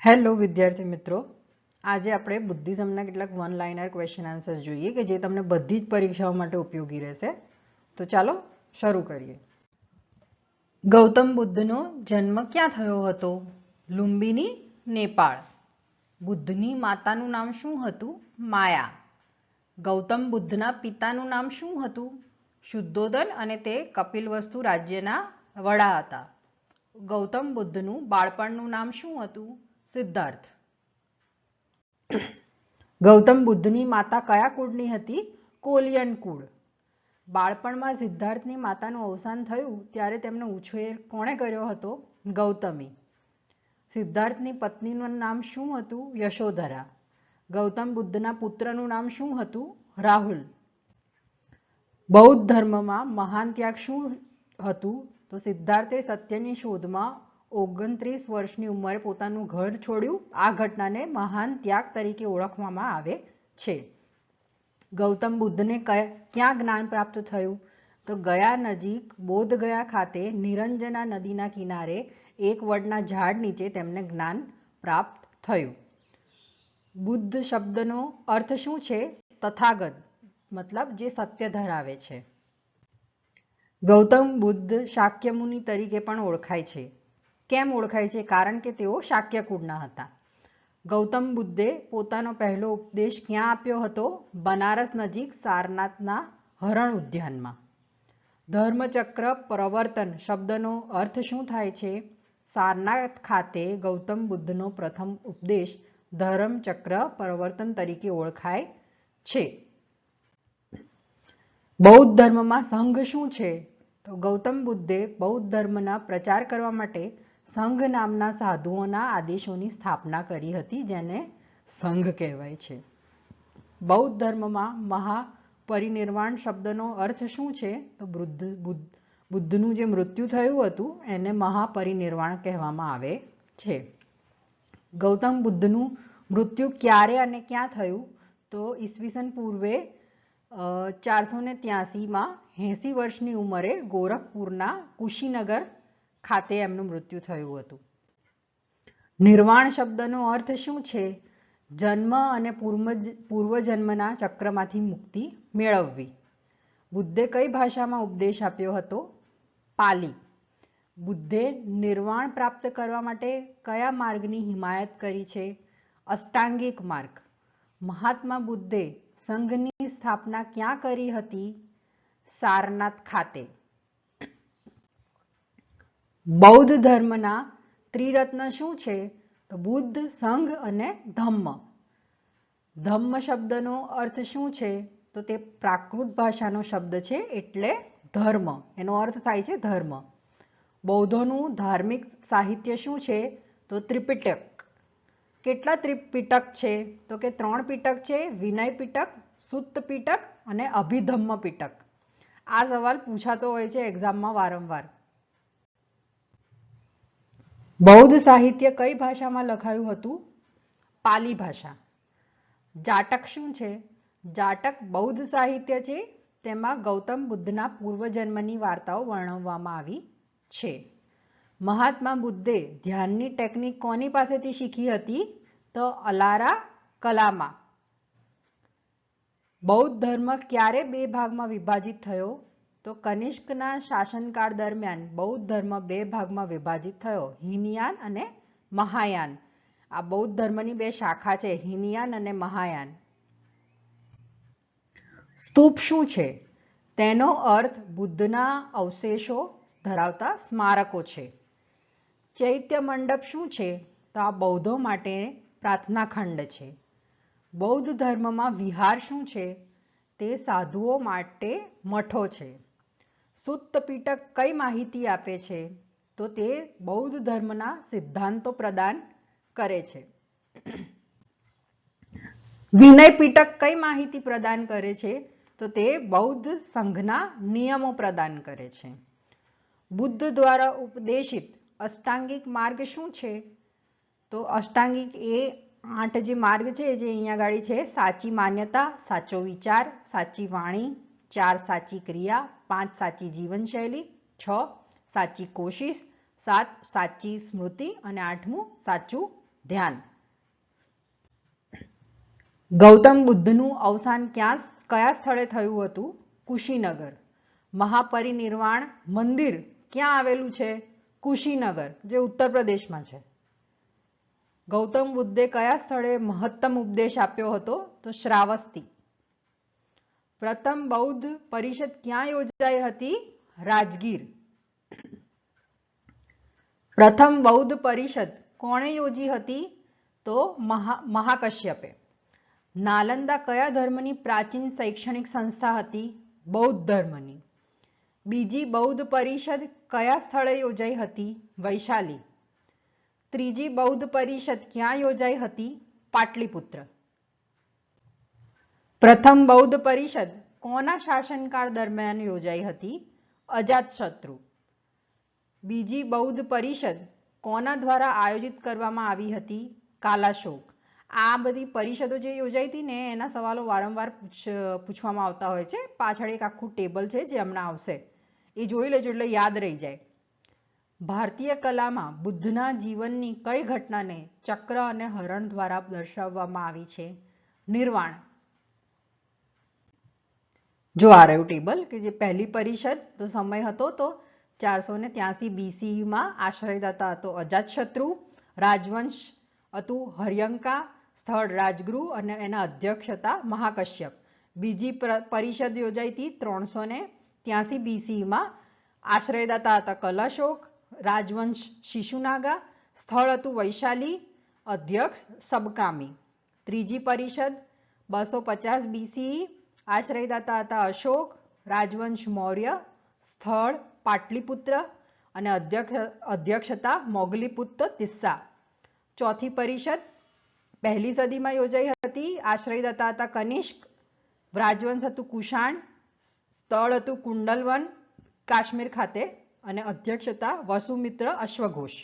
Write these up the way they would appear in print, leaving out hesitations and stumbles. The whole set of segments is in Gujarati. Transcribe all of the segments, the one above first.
હેલો વિદ્યાર્થી મિત્રો, આજે આપણે બુદ્ધિઝમના કેટલાક વન લાઇનર ક્વેશ્ચન આન્સર્સ જોઈએ કે જે તમને બધી જ પરીક્ષાઓ માટે ઉપયોગી રહેશે. તો ચાલો શરૂ કરીએ. ગૌતમ બુદ્ધનો જન્મ ક્યાં થયો હતો? લુંબિની, નેપાળ. બુદ્ધની માતાનું નામ શું હતું? માયા. ગૌતમ બુદ્ધના પિતાનું નામ શું હતું? શુદ્ધોદન, અને તે કપિલવસ્તુ રાજ્યના વડા હતા. ગૌતમ બુદ્ધનું બાળપણનું નામ શું હતું? સિદ્ધાર્થ. ગૌતમ બુદ્ધની માતા કયા કુળની હતી? કોલિયન કુળ. બાળપણમાં સિદ્ધાર્થની માતાનું અવસાન થયું ત્યારે તેમનો ઉછેર કોણે કર્યો હતો? ગૌતમી. સિદ્ધાર્થની પત્નીનું નામ શું હતું? યશોધરા. ગૌતમ બુદ્ધના પુત્રનું નામ શું હતું? રાહુલ. બૌદ્ધ ધર્મમાં મહાન ત્યાગ શું હતું? તો સિદ્ધાર્થે સત્યની શોધમાં 29 વર્ષની ઉંમરે પોતાનું ઘર છોડ્યું. આ ઘટનાને મહાન ત્યાગ તરીકે ઓળખવામાં આવે છે. ગૌતમ બુદ્ધને ક્યાં જ્ઞાન પ્રાપ્ત થયું? તો ગયા નજીક બોધગયા ખાતે નિરંજના નદીના કિનારે એક વડના ઝાડ નીચે તેમને જ્ઞાન પ્રાપ્ત થયું. બુદ્ધ શબ્દનો અર્થ શું છે? તથાગત, મતલબ જે સત્ય ધરાવે છે. ગૌતમ બુદ્ધ શાક્ય મુનિ તરીકે પણ ઓળખાય છે. કેમ ઓળખાય છે? કારણ કે તેઓ શાક્ય કુળના હતા. ગૌતમ બુદ્ધે પોતાનો પહેલો ઉપદેશ ક્યાં આપ્યો હતો? બનારસ નજીક સારનાથના હરણ ઉદ્યાનમાં. ધર્મચક્ર પ્રવર્તન શબ્દનો અર્થ શું થાય છે? સારનાથ ખાતે ગૌતમ બુદ્ધનો પ્રથમ ઉપદેશ ધર્મચક્ર પ્રવર્તન તરીકે ઓળખાય છે. બૌદ્ધ ધર્મમાં સંઘ શું છે? તો ગૌતમ બુદ્ધે બૌદ્ધ ધર્મના પ્રચાર કરવા માટે સંઘ નામના સાધુઓના આદેશોની સ્થાપના કરી હતી, જેને સંઘ કહેવાય છે. બૌદ્ધ ધર્મમાં મહાપરિનિર્વાણ શબ્દનો અર્થ શું છે? તો બુદ્ધનું જે મૃત્યુ થયું હતું એને મહાપરિનિર્વાણ કહેવામાં આવે છે. ગૌતમ બુદ્ધનું મૃત્યુ ક્યારે અને ક્યાં થયું? તો ઈસવીસન પૂર્વે 483માં 80 વર્ષની ઉંમરે ગોરખપુરના કુશીનગર ખાતે એમનું મૃત્યુ થયું હતું. નિર્વાણ શબ્દનો અર્થ શું છે? જન્મ અને પૂર્વજન્મના ચક્રમાંથી મુક્તિ મેળવવી. બુદ્ધે કઈ ભાષામાં ઉપદેશ આપ્યો હતો? પાલી. બુદ્ધે નિર્વાણ પ્રાપ્ત કરવા માટે કયા માર્ગની હિમાયત કરી છે? અષ્ટાંગિક માર્ગ. મહાત્મા બુદ્ધે સંઘની સ્થાપના ક્યાં કરી હતી? સારનાથ ખાતે. બૌદ્ધ ધર્મના ત્રિરત્ન શું છે? તો બુદ્ધ, સંઘ અને ધમ્મ. ધમ્મ શબ્દનો અર્થ શું છે? તો તે પ્રાકૃત ભાષાનો શબ્દ છે, એટલે ધર્મ. એનો અર્થ થાય છે ધર્મ. બૌદ્ધોનું ધાર્મિક સાહિત્ય શું છે? તો ત્રિપિટક. કેટલા ત્રિપિટક છે? તો કે 3 પિટક છે: વિનય પિટક, સુત્ત પિટક અને અભિધમ્મ પિટક. આ સવાલ પૂછાતો હોય છે એક્ઝામમાં વારંવાર. બૌદ્ધ સાહિત્ય કઈ ભાષામાં લખાયું હતું? પાલી ભાષા. જાટક શું છે? જાટક બૌદ્ધ સાહિત્ય છે. તેમાં ગૌતમ બુદ્ધના પૂર્વજન્મની વાર્તાઓ વર્ણવવામાં આવી છે. મહાત્મા બુદ્ધે ધ્યાનની ટેકનિક કોની પાસેથી શીખી હતી? તો અલારા કલામા. બૌદ્ધ ધર્મ ક્યારે 2 ભાગમાં વિભાજિત થયો? તો કનિષ્કના શાસનકાળ દરમિયાન બૌદ્ધ ધર્મ 2 ભાગમાં વિભાજિત થયો: હીનયાન અને મહાયાન. આ બૌદ્ધ ધર્મની 2 શાખા છે, હીનયાન અને મહાયાન. સ્તૂપ શું છે? તેનો અર્થ બુદ્ધના અવશેષો ધરાવતા સ્મારકો છે. ચૈત્ય મંડપ શું છે? તો આ બૌદ્ધો માટે પ્રાર્થના ખંડ છે. બૌદ્ધ ધર્મમાં વિહાર શું છે? તે સાધુઓ માટે મઠો છે. સુત્ત પિટક કઈ માહિતી આપે છે? તો તે બૌદ્ધ ધર્મના સિદ્ધાંતો પ્રદાન કરે છે. વિનય પિટક કઈ માહિતી પ્રદાન કરે છે? તો તે બૌદ્ધ સંઘના નિયમો પ્રદાન કરે છે. બુદ્ધ દ્વારા ઉપદેશિત અષ્ટાંગિક માર્ગ શું છે? તો અષ્ટાંગિક એ 8 જે માર્ગ છે જે અહીંયા આગળ છે: સાચી માન્યતા, સાચો વિચાર, સાચી વાણી, 4 સાચી ક્રિયા, 5 સાચી જીવનશૈલી, 6 સાચી કોશિશ, 7 સાચી સ્મૃતિ અને 8મું સાચું ધ્યાન. ગૌતમ બુદ્ધનું અવસાન કયા સ્થળે થયું હતું? કુશીનગર. મહાપરિનિર્વાણ મંદિર ક્યાં આવેલું છે? કુશીનગર, જે ઉત્તર પ્રદેશમાં છે. ગૌતમ બુદ્ધે કયા સ્થળે મહત્તમ ઉપદેશ આપ્યો હતો? તો શ્રાવસ્તી. પ્રથમ બૌદ્ધ પરિષદ ક્યાં યોજાઈ હતી? રાજગીર. પ્રથમ બૌદ્ધ પરિષદ કોણે યોજી હતી? તો મહાકશ્યપે. નાલંદા કયા ધર્મની પ્રાચીન શૈક્ષણિક સંસ્થા હતી? બૌદ્ધ ધર્મની. બીજી બૌદ્ધ પરિષદ કયા સ્થળે યોજાઈ હતી? વૈશાલી. ત્રીજી બૌદ્ધ પરિષદ ક્યાં યોજાઈ હતી? પાટલીપુત્ર. પ્રથમ બૌદ્ધ પરિષદ કોના શાસનકાળ દરમિયાન યોજાઈ હતી? અજાતશત્રુ. બીજી બૌદ્ધ પરિષદ કોના દ્વારા આયોજિત કરવામાં આવી હતી? કાલાશોક. આ બધી પરિષદો જે યોજાઈ હતી ને એના સવાલો વારંવાર પૂછવામાં આવતા હોય છે. પાછળ એક આખું ટેબલ છે જે હમણાં આવશે, એ જોઈ લેજો એટલે યાદ રહી જાય. ભારતીય કલામાં બુદ્ધના જીવનની કઈ ઘટનાને ચક્ર અને હરણ દ્વારા દર્શાવવામાં આવી છે? નિર્વાણ. જો આ રહ્યું ટેબલ કે જે પહેલી પરિષદ તો સમય હતો તો 483 BCE માં આશ્રયદાતા હતો અજાતશત્રુ, રાજવંશ હતું હર્યંકા, સ્થળ રાજગૃહ અને એના અધ્યક્ષ હતા મહાકશ્યપ. બીજી પરિષદ યોજાઈ હતી 383 BCE માં, આશ્રયદાતા હતા કલાશોક, રાજવંશ શિશુનાગા, સ્થળ હતું વૈશાલી, અધ્યક્ષ સબકામી. ત્રીજી પરિષદ 250 BCE, આશ્રયદાતા હતા અશોક, રાજવંશ મૌર્ય, સ્થળ પાટલીપુત્ર અને અધ્યક્ષ હતા મોગલીપુત્ર તિસ્સા. ચોથી પરિષદ પહેલી સદીમાં યોજાઈ હતી, આશ્રયદાતા હતા કનિષ્ક, રાજવંશ હતું કુષાણ, સ્થળ હતું કુંડલવન કાશ્મીર ખાતે અને અધ્યક્ષ હતા વસુમિત્ર અશ્વઘોષ.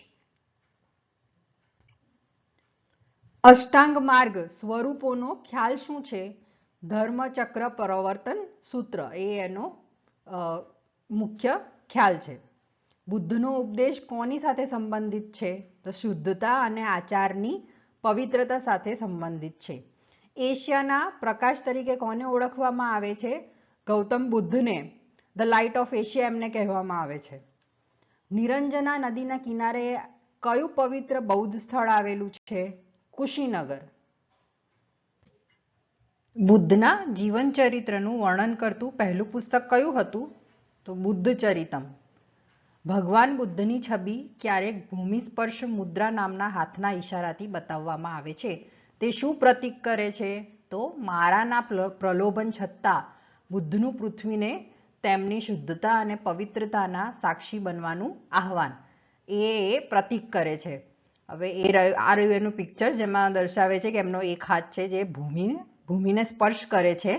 અષ્ટાંગ માર્ગ સ્વરૂપોનો ખ્યાલ શું છે? ધર્મચક્ર પ્રવર્તન સૂત્ર એ એનો મુખ્ય ખ્યાલ છે. બુદ્ધનો ઉપદેશ કોની સાથે સંબંધિત છે? તો શુદ્ધતા અને આચારની પવિત્રતા સાથે સંબંધિત છે. એશિયાના પ્રકાશ તરીકે કોને ઓળખવામાં આવે છે? ગૌતમ બુદ્ધને ધ લાઇટ ઓફ એશિયા એમને કહેવામાં આવે છે. નિરંજના નદીના કિનારે કયું પવિત્ર બૌદ્ધ સ્થળ આવેલું છે? કુશીનગર. બુદ્ધના જીવન ચરિત્રનું વર્ણન કરતું પહેલું પુસ્તક કયું હતું? તો બુદ્ધ ચરિતમ. ભગવાન બુદ્ધની છબી ક્યારેક ભૂમિસ્પર્શ મુદ્રા નામના હાથના ઈશારાથી બતાવવામાં આવે છે. તે શું પ્રતીક કરે છે? તો મારાના પ્રલોભન છતાં બુદ્ધનું પૃથ્વીને તેમની શુદ્ધતા અને પવિત્રતાના સાક્ષી બનવાનું આહવાન એ પ્રતીક કરે છે. હવે આ રહ્યું એનું પિક્ચર જેમાં દર્શાવે છે કે એમનો એક હાથ છે જે ભૂમિને સ્પર્શ કરે છે,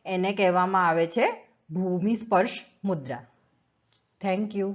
એને કહેવામાં આવે છે ભૂમિ સ્પર્શ મુદ્રા. Thank you.